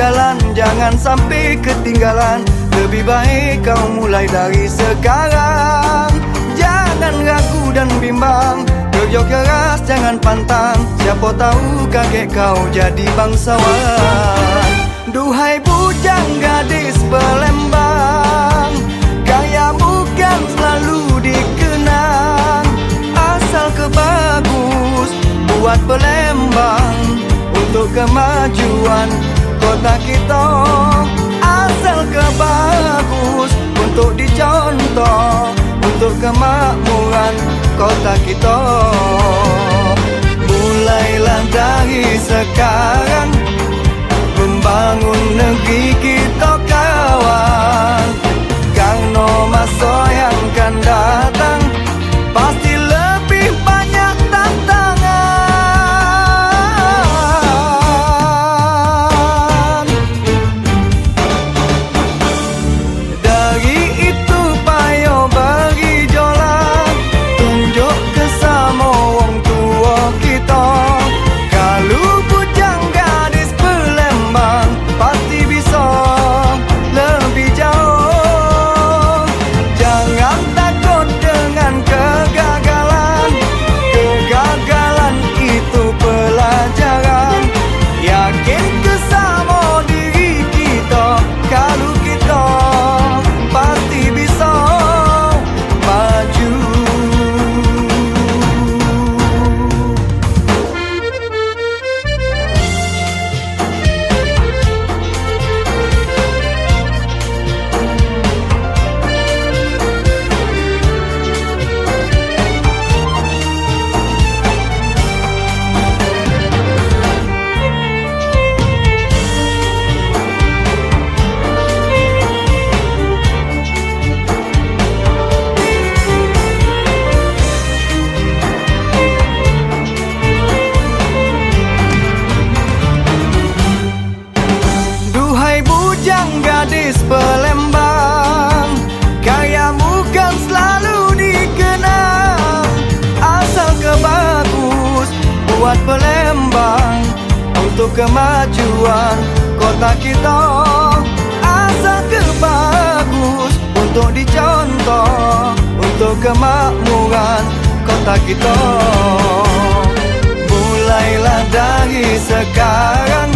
jalan, jangan sampai ketinggalan. Lebih baik kau mulai dari sekarang. Jangan ragu dan bimbang, kerja keras jangan pantang. Siapa tahu kakek kau jadi bangsawan. Duhai bujang gadis Palembang, gayamu kan selalu dikenang. Asal kau bagus buat Palembang, untuk kemajuan kota kita. Asal kau bagus untuk dicontoh, untuk kemakmuran kota kita. Mulailah dari sekarang, membangun negeri kita kawan. Karena masa yang akan datang pasti lebih banyak tantangan. Dari itu payo bagi jolan, tunjuk ke sama wong tua kita. Kalau bujang gadis Palembang pasti bisa lebih jauh. Jangan takut dengan kegagalan, kegagalan itu pelajaran. Yakin ke sama diri kita, kalau kita pasti bisa maju. Duhai bujang gadis Palembang, gayamu kan selalu dikenang. Asal kau bagus buat Palembang, untuk kemajuan kota kita. Asal kau bagus untuk dicontoh, untuk kemakmuran kota kita. Mulailah dari sekarang,